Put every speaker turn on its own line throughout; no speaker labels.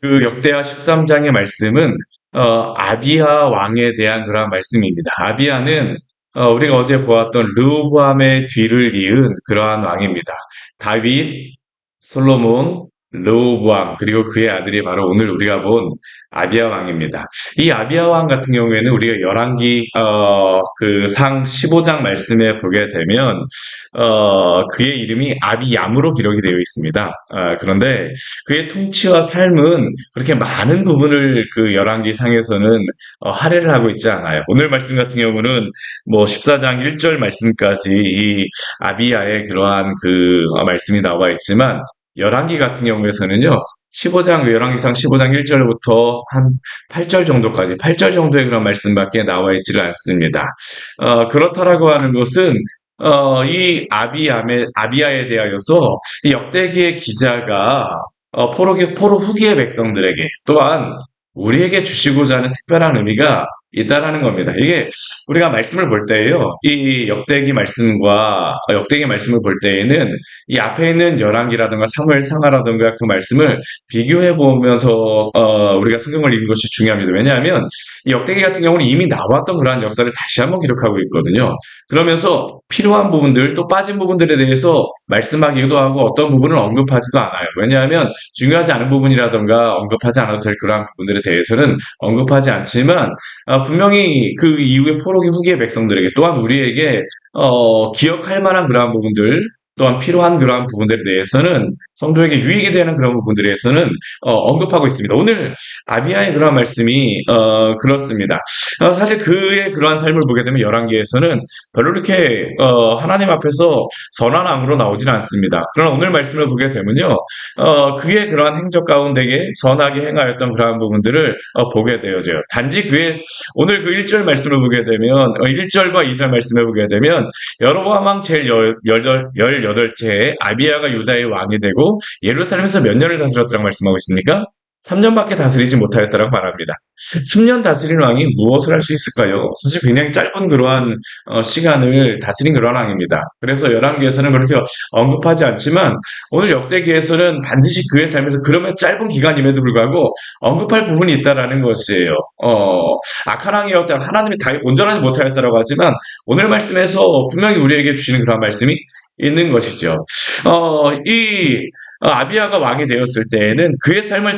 그 역대하 13장의 말씀은 아비야 왕에 대한 그러한 말씀입니다. 아비야는 우리가 어제 보았던 르호보암의 뒤를 이은 그러한 왕입니다. 다윗, 솔로몬, 르호보암 그리고 그의 아들이 바로 오늘 우리가 본 아비야 왕입니다. 이 아비야 왕 같은 경우에는 우리가 열왕기 그 상 15장 말씀에 보게 되면 그의 이름이 아비얌으로 기록이 되어 있습니다. 그런데 그의 통치와 삶은 그렇게 많은 부분을 그 열왕기 상에서는 할애를 하고 있지 않아요. 오늘 말씀 같은 경우는 뭐 14장 1절 말씀까지 이 아비야의 그러한 그 말씀이 나와 있지만 열왕기 같은 경우에서는요. 15장 열왕기상 15장 1절부터 한 8절 정도까지 8절 정도의 그런 말씀밖에 나와 있지를 않습니다. 그렇다라고 하는 것은 이 아비야에 대하여서 이 역대기의 기자가 포로 후기의 백성들에게 또한 우리에게 주시고자 하는 특별한 의미가 있다라는 겁니다. 이게 우리가 말씀을 볼 때에요. 이 역대기 말씀을 볼 때에는 이 앞에 있는 열왕기라든가 사무엘 상하라든가 그 말씀을 비교해 보면서 우리가 성경을 읽는 것이 중요합니다. 왜냐하면 이 역대기 같은 경우는 이미 나왔던 그러한 역사를 다시 한번 기록하고 있거든요. 그러면서 필요한 부분들 또 빠진 부분들에 대해서 말씀하기도 하고 어떤 부분을 언급하지도 않아요. 왜냐하면 중요하지 않은 부분이라던가 언급하지 않아도 될 그러한 부분들에 대해서는 언급하지 않지만 분명히 그 이후에 포로기 후기의 백성들에게 또한 우리에게 기억할 만한 그러한 부분들 또한 필요한 그러한 부분들에 대해서는 성도에게 유익이 되는 그런 부분들에 대해서는 언급하고 있습니다. 오늘 아비야의 그러한 말씀이 그렇습니다. 사실 그의 그러한 삶을 보게 되면 열왕기에서는 별로 이렇게 하나님 앞에서 선한 왕으로 나오지는 않습니다. 그러나 오늘 말씀을 보게 되면요, 그의 그러한 행적 가운데에 선하게 행하였던 그러한 부분들을 보게 되어져요. 단지 그의 오늘 그 1절 말씀을 보게 되면 1절과 2절 말씀을 보게 되면 여로보암 왕 제18째에 아비야가 유다의 왕이 되고 예루살렘에서 몇 년을 다스렸다고 말씀하고 있습니까? 3년밖에 다스리지 못하였다고 말합니다. 10년 다스린 왕이 무엇을 할 수 있을까요? 사실 굉장히 짧은 그러한 시간을 다스린 그러한 왕입니다. 그래서 열왕기에서는 그렇게 언급하지 않지만 오늘 역대기에서는 반드시 그의 삶에서 그러면 짧은 기간임에도 불구하고 언급할 부분이 있다라는 것이에요. 악한 왕이었다, 하나님이 다 온전하지 못하였다라고 하지만 오늘 말씀에서 분명히 우리에게 주시는 그런 말씀이 있는 것이죠. 이 아비야가 왕이 되었을 때에는 그의 삶을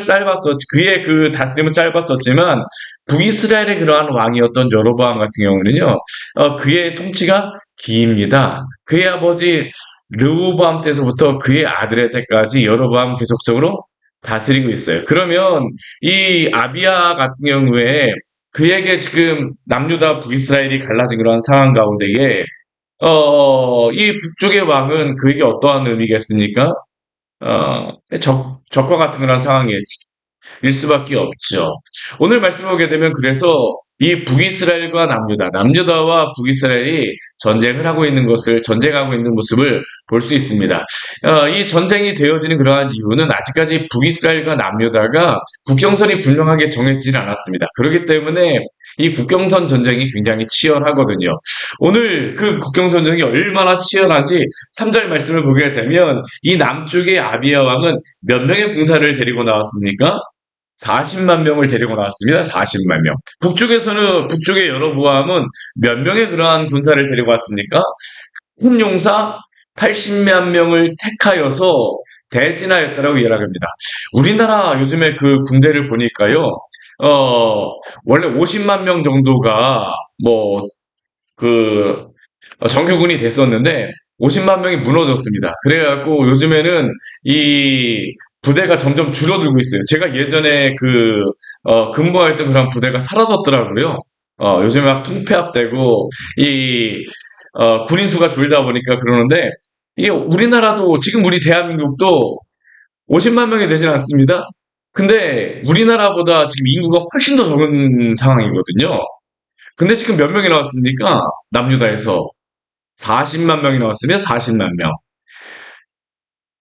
그의 그 다스림은 짧았었지만 북이스라엘의 그러한 왕이었던 여로보암 같은 경우는요, 그의 통치가 깁니다. 그의 아버지 르호보암 때서부터 그의 아들의 때까지 여로보암 계속적으로 다스리고 있어요. 그러면 이 아비야 같은 경우에 그에게 지금 남유다 북이스라엘이 갈라진 그러한 상황 가운데에 이 북쪽의 왕은 그에게 어떠한 의미겠습니까? 적과 같은 그런 상황일 수밖에 없죠. 오늘 말씀 보게 되면 그래서 이 북이스라엘과 남유다와 북이스라엘이 전쟁하고 있는 모습을 볼 수 있습니다. 이 전쟁이 되어지는 그러한 이유는 아직까지 북이스라엘과 남유다가 국경선이 분명하게 정해지진 않았습니다. 그렇기 때문에 이 국경선 전쟁이 굉장히 치열하거든요. 오늘 그 국경선 전쟁이 얼마나 치열한지 3절 말씀을 보게 되면 이 남쪽의 아비야 왕은 몇 명의 군사를 데리고 나왔습니까? 40만 명을 데리고 나왔습니다. 40만 명. 북쪽의 여로보암은 몇 명의 그러한 군사를 데리고 왔습니까? 큰 용사 80만 명을 택하여서 대진하였다라고 이야기합니다. 우리나라 요즘에 그 군대를 보니까요, 원래 50만 명 정도가 뭐 그 정규군이 됐었는데 50만 명이 무너졌습니다. 그래갖고 요즘에는 이 부대가 점점 줄어들고 있어요. 제가 예전에 근무했던 그런 부대가 사라졌더라고요. 요즘에 막 통폐합되고 이 군인 수가 줄다 보니까 그러는데 이게 우리나라도 지금 우리 대한민국도 50만 명이 되진 않습니다. 근데 우리나라보다 지금 인구가 훨씬 더 적은 상황이거든요. 근데 지금 몇 명이 나왔습니까? 남유다에서 40만 명이 나왔으면 40만 명.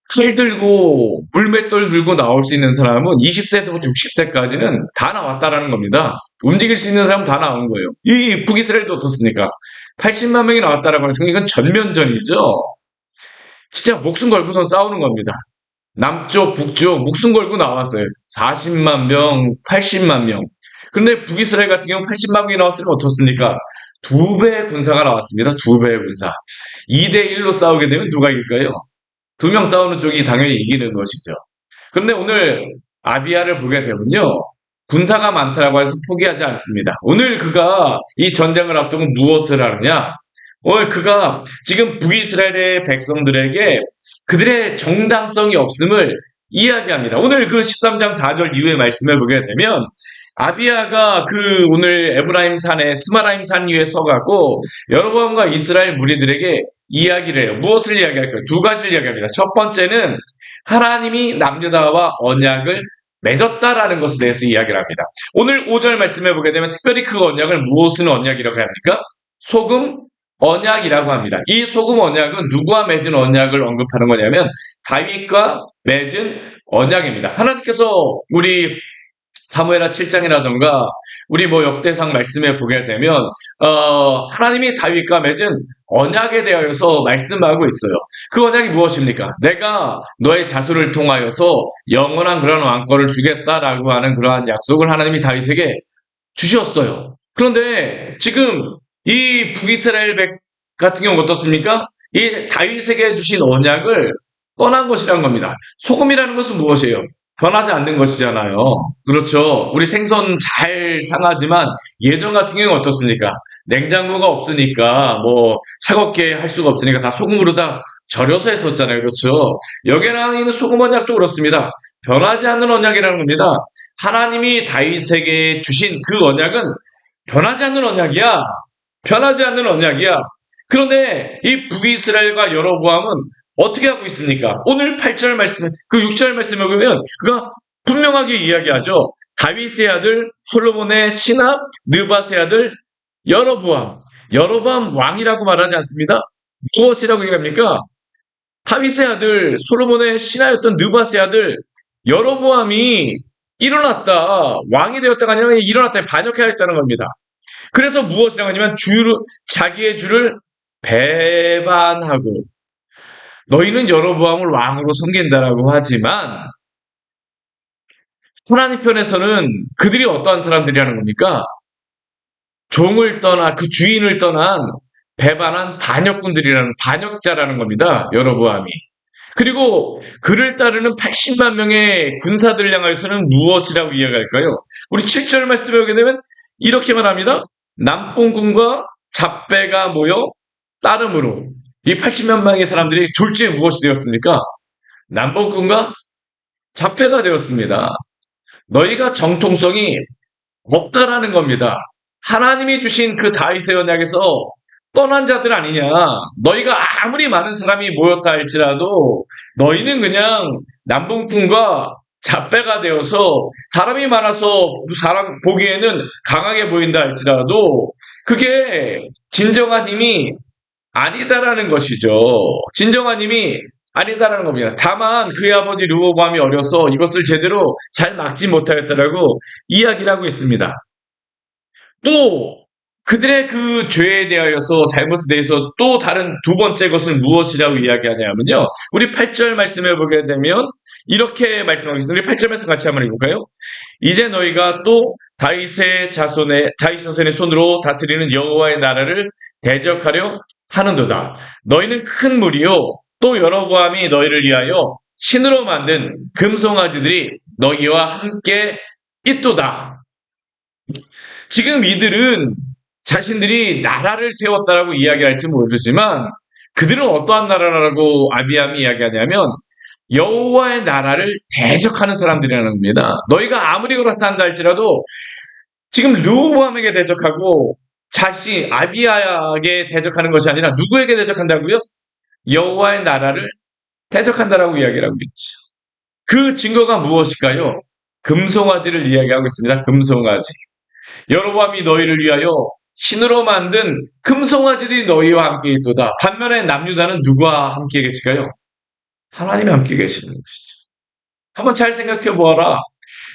칼 들고 물맷돌 들고 나올 수 있는 사람은 20세에서부터 60세까지는 다 나왔다라는 겁니다. 움직일 수 있는 사람은 다 나온 거예요. 이 북이스라엘도 어떻습니까? 80만 명이 나왔다라고 해서 이건 전면전이죠. 진짜 목숨 걸고서 싸우는 겁니다. 남쪽, 북쪽 목숨 걸고 나왔어요. 40만 명, 80만 명. 그런데 북이스라엘 같은 경우 80만 명이 나왔으면 어떻습니까? 두 배의 군사가 나왔습니다. 두 배의 군사. 2대 1로 싸우게 되면 누가 이길까요? 두 명 싸우는 쪽이 당연히 이기는 것이죠. 그런데 오늘 아비야를 보게 되면요. 군사가 많다라고 해서 포기하지 않습니다. 오늘 그가 이 전쟁을 앞두고 무엇을 하느냐? 오늘 그가 지금 북이스라엘의 백성들에게 그들의 정당성이 없음을 이야기합니다. 오늘 그 13장 4절 이후의 말씀을 보게 되면 아비야가 그 오늘 에브라임 산에 스마라임 산 위에 서가고 여로보암과 이스라엘 무리들에게 이야기를 해요. 무엇을 이야기할까요? 두 가지를 이야기합니다. 첫 번째는 하나님이 남유다와 언약을 맺었다라는 것에 대해서 이야기를 합니다. 오늘 5절 말씀해 보게 되면 특별히 그 언약을 무엇을 언약이라고 합니까? 소금 언약이라고 합니다. 이 소금 언약은 누구와 맺은 언약을 언급하는 거냐면 다윗과 맺은 언약입니다. 하나님께서 우리 사무엘하 7장이라던가 우리 역대상 말씀에 보게 되면 하나님이 다윗과 맺은 언약에 대하여서 말씀하고 있어요. 그 언약이 무엇입니까? 내가 너의 자손을 통하여서 영원한 그런 왕권을 주겠다라고 하는 그러한 약속을 하나님이 다윗에게 주셨어요. 그런데 지금 이 북이스라엘 백 같은 경우 어떻습니까? 이 다윗에게 주신 언약을 떠난 것이란 겁니다. 소금이라는 것은 무엇이에요? 변하지 않는 것이잖아요. 그렇죠. 우리 생선 잘 상하지만 예전 같은 경우는 어떻습니까? 냉장고가 없으니까 차갑게 할 수가 없으니까 다 소금으로 다 절여서 했었잖아요. 그렇죠. 여기에 나와 있는 소금 언약도 그렇습니다. 변하지 않는 언약이라는 겁니다. 하나님이 다윗에게 주신 그 언약은 변하지 않는 언약이야. 변하지 않는 언약이야. 그런데 이 북이스라엘과 여로보암은 어떻게 하고 있습니까? 오늘 8절 말씀, 그 6절 말씀을 보면 그가 분명하게 이야기하죠. 다윗의 아들 솔로몬의 신하 느밧의 아들 여로보암. 여로보암 왕이라고 말하지 않습니다. 무엇이라고 얘기합니까? 다윗의 아들 솔로몬의 신하였던 느밧의 아들 여로보암이 일어났다. 왕이 되었다가 아니라 일어났다. 반역하였다는 겁니다. 그래서 무엇이라고 하냐면 자기의 주를 배반하고 너희는 여로보암을 왕으로 섬긴다라고 하지만 하나님 편에서는 그들이 어떠한 사람들이라는 겁니까? 종을 떠나 그 주인을 떠난 배반한 반역자라는 겁니다. 여로보암이. 그리고 그를 따르는 80만 명의 군사들을 향하여서는 무엇이라고 이야기할까요? 우리 7절 말씀에 보게 되면 이렇게 말합니다. 남봉군과 잡배가 모여 따름으로 이 80만 명의 사람들이 졸지에 무엇이 되었습니까? 남봉군과 잡배가 되었습니다. 너희가 정통성이 없다라는 겁니다. 하나님이 주신 그 다윗의 언약에서 떠난 자들 아니냐. 너희가 아무리 많은 사람이 모였다 할지라도 너희는 그냥 남봉꾼과 잡배가 되어서 사람이 많아서 사람 보기에는 강하게 보인다 할지라도 그게 진정한 힘이 아니다라는 것이죠. 진정한 힘이 아니다라는 겁니다. 다만 그의 아버지 르호보암이 어려서 이것을 제대로 잘 막지 못하였다라고 이야기를 하고 있습니다. 또 그들의 그 죄에 대하여서 잘못에 대해서 또 다른 두 번째 것은 무엇이라고 이야기하냐면요. 우리 8절 말씀을 보게 되면 이렇게 말씀하고 있습니다. 우리 8절 말씀 같이 한번 읽을까요? 이제 너희가 또 다윗 자손의 손으로 다스리는 여호와의 나라를 대적하려 하는도다. 너희는 큰 무리요. 또 여로보암이 너희를 위하여 신으로 만든 금송아지들이 너희와 함께 있도다. 지금 이들은 자신들이 나라를 세웠다라고 이야기할지 모르지만 그들은 어떠한 나라라고 아비암이 이야기하냐면 여호와의 나라를 대적하는 사람들이라는 겁니다. 너희가 아무리 그렇다 한다 할지라도 지금 르호보암에게 대적하고 아비야에게 대적하는 것이 아니라 누구에게 대적한다고요? 여호와의 나라를 대적한다라고 이야기를 하고 있죠. 그 증거가 무엇일까요? 금송아지를 이야기하고 있습니다. 금송아지. 여로보암이 너희를 위하여 신으로 만든 금송아지들이 너희와 함께 있도다. 반면에 남유다는 누구와 함께 계실까요? 하나님이 함께 계시는 것이죠. 한번 잘 생각해 보아라.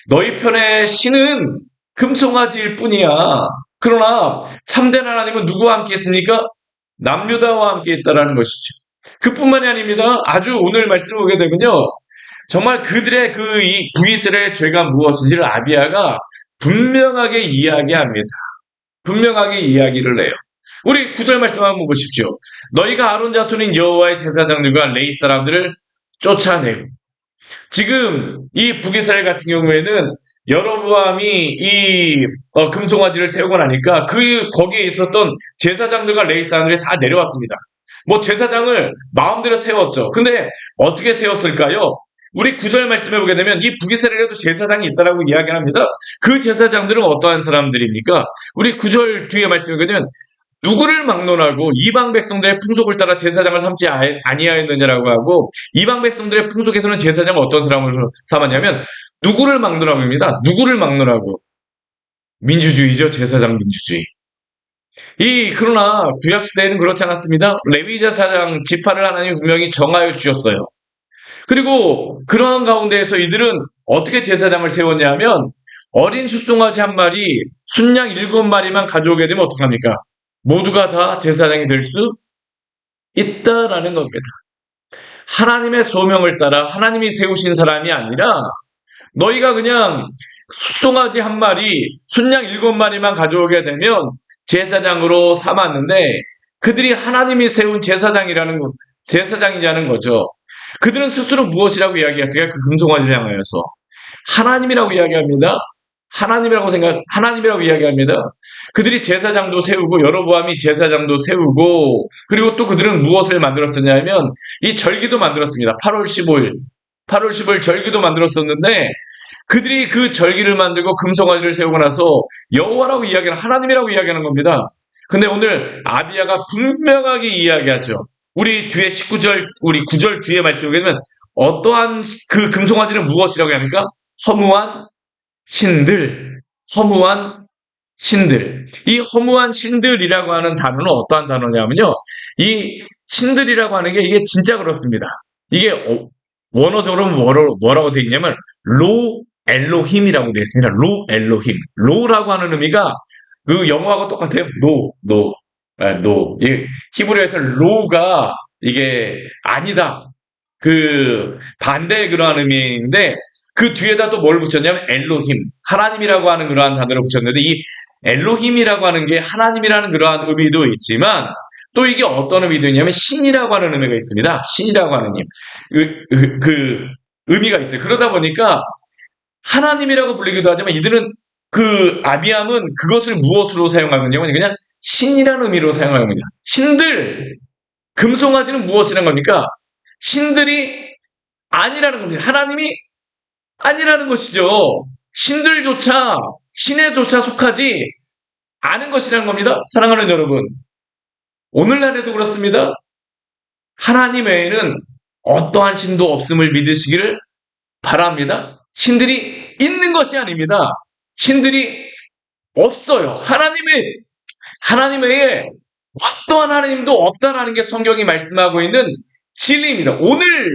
너희 편의 신은 금송아지일 뿐이야. 그러나 참된 하나님은 누구와 함께 있습니까? 남유다와 함께 있다라는 것이죠. 그뿐만이 아닙니다. 아주 오늘 말씀을 보게 되면요. 정말 그들의 이 북이스라엘의 죄가 무엇인지를 아비야가 분명하게 이야기합니다. 분명하게 이야기를 해요. 우리 9절 말씀 한번 보십시오. 너희가 아론 자손인 여호와의 제사장들과 레위 사람들을 쫓아내고, 지금 이 북이스라엘 같은 경우에는 여로보암이 금송아지를 세우고 나니까 거기에 있었던 제사장들과 레위 사람들이 다 내려왔습니다. 뭐 제사장을 마음대로 세웠죠. 근데 어떻게 세웠을까요? 우리 9절 말씀해 보게 되면 이 북이스라엘에도 제사장이 있다라고 이야기합니다. 그 제사장들은 어떠한 사람들입니까? 우리 9절 뒤에 말씀해 보게 되면 누구를 막론하고 이방 백성들의 풍속을 따라 제사장을 삼지 아니하였느냐라고 하고, 이방 백성들의 풍속에서는 제사장을 어떤 사람으로 삼았냐면 누구를 막론하고입니다. 누구를 막론하고. 민주주의죠. 제사장 민주주의. 그러나 구약 시대에는 그렇지 않았습니다. 레위 제사장 지파를 하나님이 분명히 정하여 주셨어요. 그리고 그러한 가운데에서 이들은 어떻게 제사장을 세웠냐면 어린 숫송아지 한 마리, 순양 7마리만 가져오게 되면 어떡합니까? 모두가 다 제사장이 될 수 있다라는 겁니다. 하나님의 소명을 따라 하나님이 세우신 사람이 아니라 너희가 그냥 숫송아지 한 마리, 순양 7마리만 가져오게 되면 제사장으로 삼았는데, 그들이 하나님이 세운 제사장이라는 거죠. 그들은 스스로 무엇이라고 이야기했어요? 그 금송아지를 향하여서 하나님이라고 이야기합니다. 하나님이라고 이야기합니다. 그들이 제사장도 세우고 여로보암이 제사장도 세우고, 그리고 또 그들은 무엇을 만들었었냐면 이 절기도 만들었습니다. 8월 15일 절기도 만들었었는데, 그들이 그 절기를 만들고 금송아지를 세우고 나서 여호와라고 이야기하는, 하나님이라고 이야기하는 겁니다. 근데 오늘 아비야가 분명하게 이야기하죠. 우리 뒤에 19절, 우리 9절 뒤에 말씀을 보면 어떠한 그 금송아지는 무엇이라고 합니까? 허무한 신들. 이 허무한 신들이라고 하는 단어는 어떠한 단어냐면요, 이 신들이라고 하는 게 이게 진짜 그렇습니다. 이게 원어적으로는 뭐라고 되어 있냐면 로 엘로힘이라고 되어 있습니다. 로 엘로힘. 로라고 하는 의미가 그 영어하고 똑같아요. 노. 히브리어에서 로가 이게 아니다, 그 반대의 그러한 의미인데, 그 뒤에다 또 뭘 붙였냐면 엘로힘, 하나님이라고 하는 그러한 단어를 붙였는데, 이 엘로힘이라고 하는 게 하나님이라는 그러한 의미도 있지만 또 이게 어떤 의미도 있냐면 신이라고 하는 의미가 있습니다. 신이라고 하는 그 의미가 있어요. 그러다 보니까 하나님이라고 불리기도 하지만 이들은, 그 아비암은 그것을 무엇으로 사용하느냐면 그냥 신이라는 의미로 사용합니다. 신들, 금송아지는 무엇이라는 겁니까? 신들이 아니라는 겁니다. 하나님이 아니라는 것이죠. 신에조차 속하지 않은 것이라는 겁니다. 사랑하는 여러분, 오늘날에도 그렇습니다. 하나님 외에는 어떠한 신도 없음을 믿으시기를 바랍니다. 신들이 있는 것이 아닙니다. 신들이 없어요. 하나님 외에 어떠한 하나님도 없다라는 게 성경이 말씀하고 있는 진리입니다. 오늘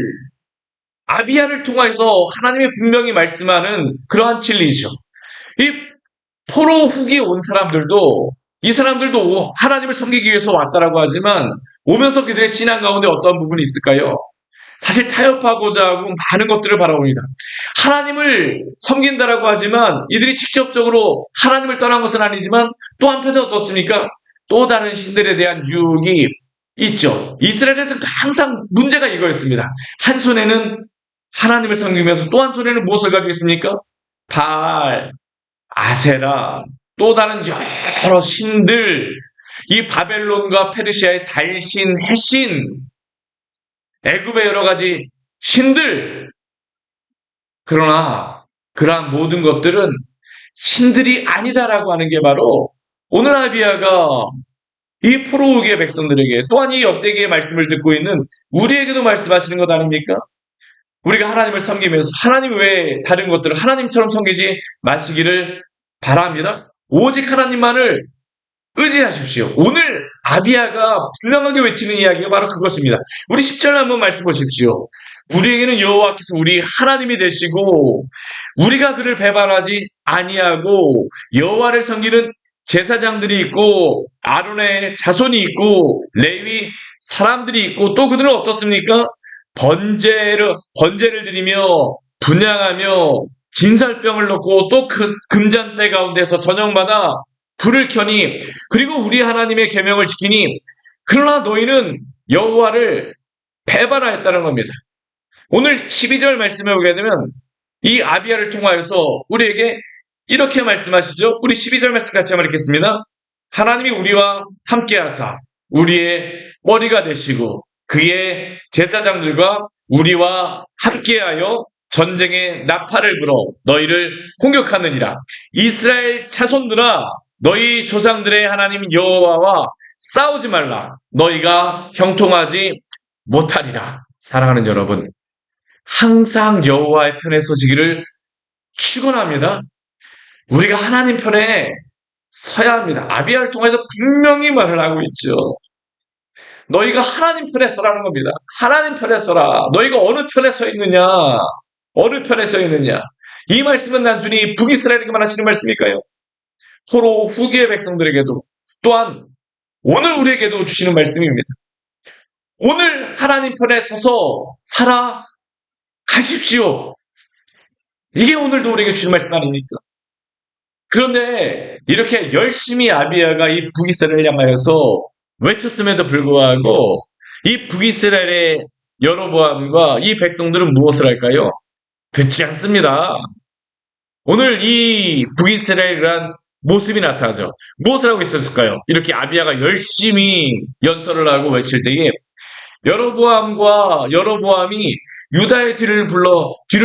아비야를 통해서 하나님이 분명히 말씀하는 그러한 진리죠. 이 포로 후기에 온 사람들도, 이 사람들도 하나님을 섬기기 위해서 왔다라고 하지만 오면서 그들의 신앙 가운데 어떤 부분이 있을까요? 사실 타협하고자 하고 많은 것들을 바라봅니다. 하나님을 섬긴다라고 하지만 이들이 직접적으로 하나님을 떠난 것은 아니지만 또 한편에 어떻습니까? 또 다른 신들에 대한 유혹이 있죠. 이스라엘에서 항상 문제가 이거였습니다. 한 손에는 하나님을 섬기면서 또 한 손에는 무엇을 가지고 있습니까? 바알, 아세라, 또 다른 여러 신들, 이 바벨론과 페르시아의 달신, 해신, 애굽의 여러 가지 신들. 그러나 그러한 모든 것들은 신들이 아니다라고 하는 게 바로 오늘 아비야가 이 포로우기의 백성들에게, 또한 이 역대기의 말씀을 듣고 있는 우리에게도 말씀하시는 것 아닙니까? 우리가 하나님을 섬기면서 하나님 외에 다른 것들을 하나님처럼 섬기지 마시기를 바랍니다. 오직 하나님만을 의지하십시오. 오늘 아비야가 분명하게 외치는 이야기가 바로 그것입니다. 우리 10절 한번 말씀 보십시오. 우리에게는 여호와께서 우리 하나님이 되시고 우리가 그를 배반하지 아니하고, 여호와를 섬기는 제사장들이 있고 아론의 자손이 있고 레위 사람들이 있고, 또 그들은 어떻습니까? 번제를 드리며 분향하며 진설병을 넣고 또 그 금잔대 가운데서 저녁마다 불을 켜니 그리고 우리 하나님의 계명을 지키니 그러나 너희는 여호와를 배반하였다는 겁니다. 오늘 12절 말씀에 보게 되면 이 아비야를 통하여서 우리에게 이렇게 말씀하시죠. 우리 12절 말씀 같이 한번 읽겠습니다. 하나님이 우리와 함께하사 우리의 머리가 되시고 그의 제사장들과 우리와 함께하여 전쟁의 나팔을 불어 너희를 공격하느니라. 이스라엘 자손들아 너희 조상들의 하나님 여호와와 싸우지 말라. 너희가 형통하지 못하리라. 사랑하는 여러분, 항상 여호와의 편에 서시기를 축원합니다. 우리가 하나님 편에 서야 합니다. 아비야를 통해서 분명히 말을 하고 있죠. 너희가 하나님 편에 서라는 겁니다. 하나님 편에 서라. 너희가 어느 편에 서 있느냐? 어느 편에 서 있느냐? 이 말씀은 단순히 북이스라엘에게만 하시는 말씀일까요? 포로 후기의 백성들에게도 또한 오늘 우리에게도 주시는 말씀입니다. 오늘 하나님 편에 서서 살아가십시오. 이게 오늘도 우리에게 주신 말씀 아닙니까? 그런데 이렇게 열심히 아비야가 이 북이스라엘을 향하여서 외쳤음에도 불구하고 이 북이스라엘의 여로보암과 이 백성들은 무엇을 할까요? 듣지 않습니다. 오늘 이 북이스라엘이란 모습이 나타나죠. 무엇을 하고 있었을까요? 이렇게 아비야가 열심히 연설을 하고 외칠 때에 여로보암이 유다의 뒤를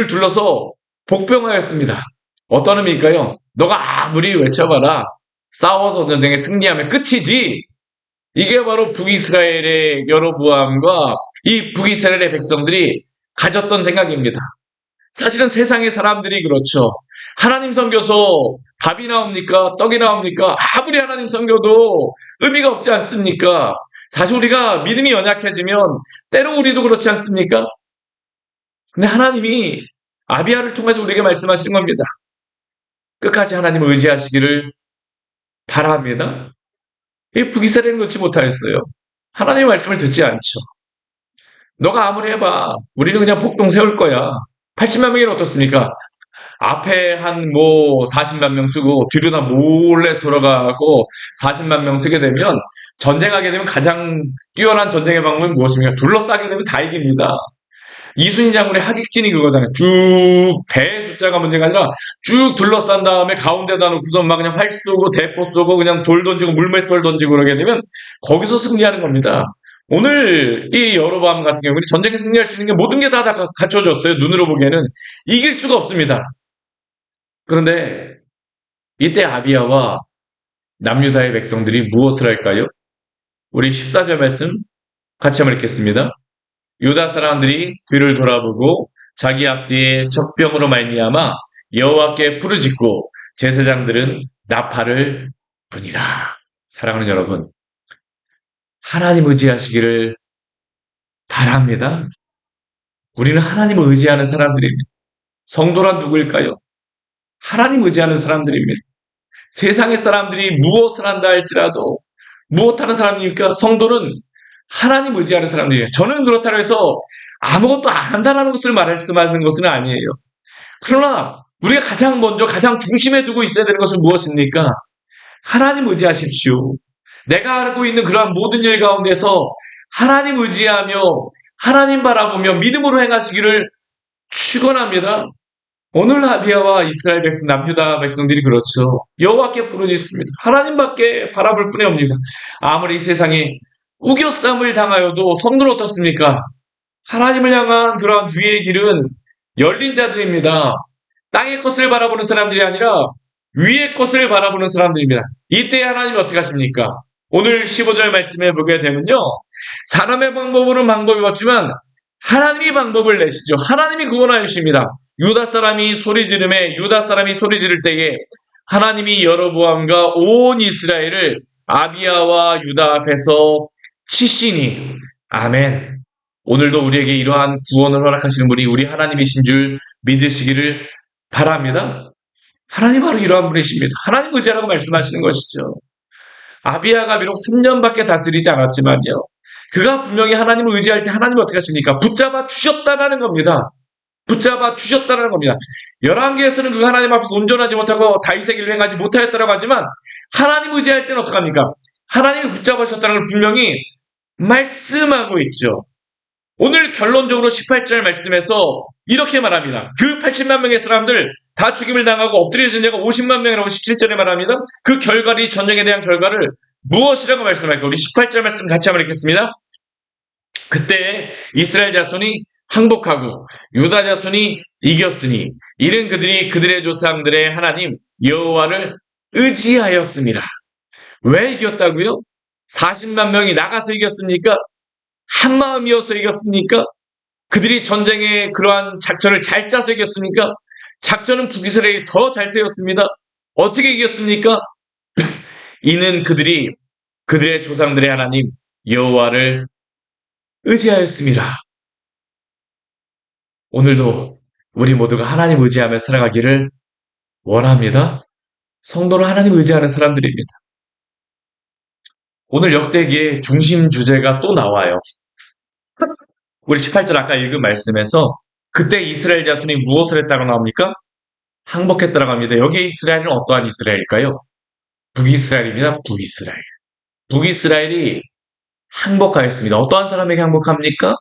둘러서 복병하였습니다. 어떤 의미일까요? 너가 아무리 외쳐봐라. 싸워서 전쟁에 승리하면 끝이지. 이게 바로 북이스라엘의 여로보암과 이 북이스라엘의 백성들이 가졌던 생각입니다. 사실은 세상의 사람들이 그렇죠. 하나님 섬겨서 밥이 나옵니까? 떡이 나옵니까? 아무리 하나님 섬겨도 의미가 없지 않습니까? 사실 우리가 믿음이 연약해지면 때로 우리도 그렇지 않습니까? 근데 하나님이 아비야를 통해서 우리에게 말씀하신 겁니다. 끝까지 하나님을 의지하시기를 바랍니다. 이 북이스라엘은 그렇지 못하였어요. 하나님의 말씀을 듣지 않죠. 너가 아무리 해봐. 우리는 그냥 복동 세울 거야. 80만 명이 어떻습니까? 앞에 한 40만 명 쓰고 뒤로 다 몰래 돌아가고 40만 명 쓰게 되면 전쟁하게 되면 가장 뛰어난 전쟁의 방법은 무엇입니까? 둘러싸게 되면 다 이깁니다. 이순신 장군의 하객진이 그거잖아요. 쭉 배의 숫자가 문제가 아니라 쭉 둘러싼 다음에 가운데다 놓고서 막 그냥 활 쏘고 대포 쏘고 그냥 돌 던지고 물맷돌 던지고 그러게 되면 거기서 승리하는 겁니다. 오늘 이 여로보암 같은 경우는 전쟁에 승리할 수 있는 게 모든 게 다 갖춰졌어요. 눈으로 보기에는 이길 수가 없습니다. 그런데 이때 아비야와 남유다의 백성들이 무엇을 할까요? 우리 14절 말씀 같이 한번 읽겠습니다. 유다 사람들이 뒤를 돌아보고 자기 앞뒤에 적병으로 말미암아 여호와께 부르짖고 제사장들은 나팔을 부니라. 사랑하는 여러분, 하나님 의지하시기를 바랍니다. 우리는 하나님을 의지하는 사람들입니다. 성도란 누구일까요? 하나님 의지하는 사람들입니다. 세상의 사람들이 무엇을 한다 할지라도 무엇하는 사람입니까? 성도는 하나님 의지하는 사람들이에요. 저는 그렇다고 해서 아무것도 안 한다는 것을 말씀하는 것은 아니에요. 그러나 우리가 가장 먼저 가장 중심에 두고 있어야 되는 것은 무엇입니까? 하나님 의지하십시오. 내가 알고 있는 그러한 모든 일 가운데서 하나님 의지하며 하나님 바라보며 믿음으로 행하시기를 축원합니다. 오늘 아비야와 이스라엘 백성, 남유다 백성들이 그렇죠. 여호와께 부르짖습니다. 하나님밖에 바라볼 뿐이 없습니다. 아무리 세상에 우겨쌈을 당하여도 성도는 어떻습니까? 하나님을 향한 그러한 위의 길은 열린 자들입니다. 땅의 것을 바라보는 사람들이 아니라 위의 것을 바라보는 사람들입니다. 이때 하나님이 어떻게 하십니까? 오늘 15절 말씀해 보게 되면요. 사람의 방법으로는 방법이 없지만 하나님이 방법을 내시죠. 하나님이 구원하여 주십니다. 유다 사람이 소리 지를 때에 하나님이 여로보암과 온 이스라엘을 아비야와 유다 앞에서 치시니 아멘. 오늘도 우리에게 이러한 구원을 허락하시는 분이 우리 하나님이신 줄 믿으시기를 바랍니다. 하나님 바로 이러한 분이십니다. 하나님 의지하라고 말씀하시는 것이죠. 아비야가 비록 3년밖에 다스리지 않았지만요. 그가 분명히 하나님을 의지할 때 하나님은 어떻게 하십니까? 붙잡아 주셨다라는 겁니다. 붙잡아 주셨다는 겁니다. 열왕기에서는 그 하나님 앞에서 온전하지 못하고 다윗의 길을 행하지 못하였다고 하지만 하나님 의지할 때는 어떡합니까? 하나님이 붙잡아 주셨다는 걸 분명히 말씀하고 있죠. 오늘 결론적으로 18절 말씀에서 이렇게 말합니다. 그 80만 명의 사람들 다 죽임을 당하고 엎드려진 자가 50만 명이라고 17절에 말합니다. 그 결과를, 이 전쟁에 대한 결과를 무엇이라고 말씀할까요? 우리 18절 말씀 같이 한번 읽겠습니다. 그때 이스라엘 자손이 항복하고 유다 자손이 이겼으니 이는 그들이 그들의 조상들의 하나님 여호와를 의지하였습니다. 왜 이겼다고요? 40만 명이 나가서 이겼습니까? 한마음이어서 이겼습니까? 그들이 전쟁의 그러한 작전을 잘 짜서 이겼습니까? 작전은 북이스라엘이 더 잘 세웠습니다. 어떻게 이겼습니까? 이는 그들이 그들의 조상들의 하나님 여호와를 의지하였습니다. 오늘도 우리 모두가 하나님 의지하며 살아가기를 원합니다. 성도는 하나님 의지하는 사람들입니다. 오늘 역대기의 중심 주제가 또 나와요. 우리 18절 아까 읽은 말씀에서 그때 이스라엘 자손이 무엇을 했다고 나옵니까? 항복했다고 합니다. 여기에 이스라엘은 어떠한 이스라엘일까요? 북이스라엘입니다. 북이스라엘. 북이스라엘이 항복하였습니다. 어떠한 사람에게 항복합니까?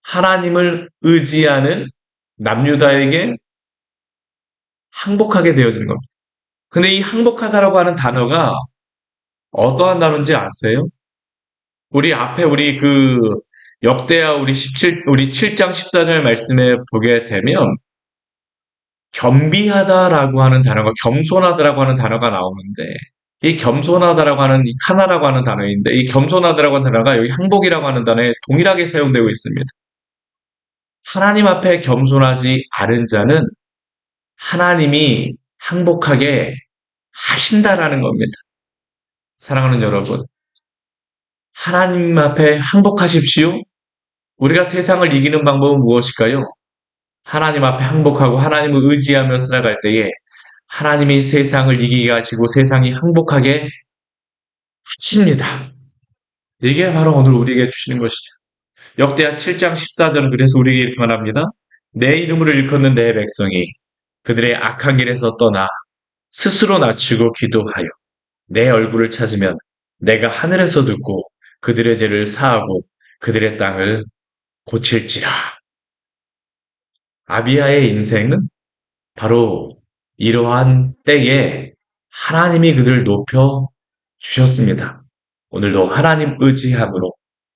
하나님을 의지하는 남유다에게 항복하게 되어지는 겁니다. 근데 이 항복하다라고 하는 단어가 어떠한 단어인지 아세요? 우리 앞에 우리 그 역대하 우리 7장 14절 말씀에 보게 되면 겸비하다라고 하는 단어가 겸손하다라고 하는 단어가 나오는데 이 겸손하다라고 하는 이 카나라고 하는 단어인데 이 겸손하다라고 하는 단어가 여기 항복이라고 하는 단어에 동일하게 사용되고 있습니다. 하나님 앞에 겸손하지 않은 자는 하나님이 항복하게 하신다라는 겁니다. 사랑하는 여러분, 하나님 앞에 항복하십시오. 우리가 세상을 이기는 방법은 무엇일까요? 하나님 앞에 항복하고 하나님을 의지하며 살아갈 때에 하나님이 세상을 이기게 하시고 세상이 항복하게 하십니다. 이게 바로 오늘 우리에게 주시는 것이죠. 역대하 7장 14절은 그래서 우리에게 이렇게 말합니다. 내 이름을 일컫는 내 백성이 그들의 악한 길에서 떠나 스스로 낮추고 기도하여 내 얼굴을 찾으면 내가 하늘에서 듣고 그들의 죄를 사하고 그들의 땅을 고칠지라. 아비야의 인생은 바로 이러한 때에 하나님이 그들을 높여 주셨습니다. 오늘도 하나님 의지함으로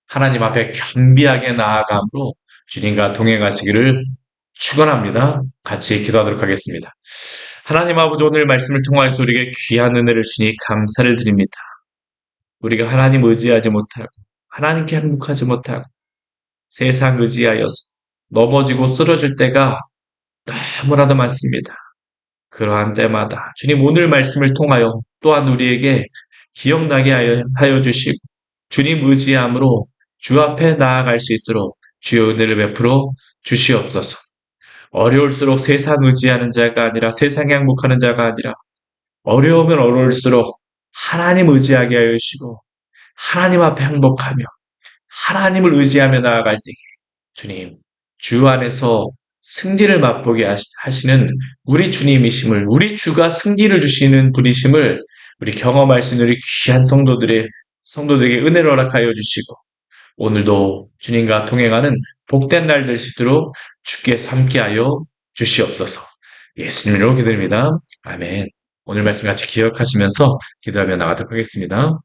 하나님 앞에 겸비하게 나아감으로 주님과 동행하시기를 축원합니다. 같이 기도하도록 하겠습니다. 하나님 아버지, 오늘 말씀을 통하여서 우리에게 귀한 은혜를 주니 감사를 드립니다. 우리가 하나님 의지하지 못하고 하나님께 행복하지 못하고 세상 의지하여서 넘어지고 쓰러질 때가 너무나도 많습니다. 그러한 때마다 주님 오늘 말씀을 통하여 또한 우리에게 기억나게 하여 주시고 주님 의지함으로 주 앞에 나아갈 수 있도록 주의 은혜를 베풀어 주시옵소서. 어려울수록 세상 의지하는 자가 아니라 세상에 항복하는 자가 아니라 어려우면 어려울수록 하나님 의지하게 하여 주시고 하나님 앞에 항복하며 하나님을 의지하며 나아갈 때 주님 주 안에서 승리를 맛보게 하시는 우리 주님이심을 우리 주가 승리를 주시는 분이심을 우리 경험할 수 있는 우리 귀한 성도들에게 은혜를 허락하여 주시고 오늘도 주님과 동행하는 복된 날 되시도록 주께서 함께하여 주시옵소서. 예수님으로 기도드립니다. 아멘. 오늘 말씀 같이 기억하시면서 기도하며 나가도록 하겠습니다.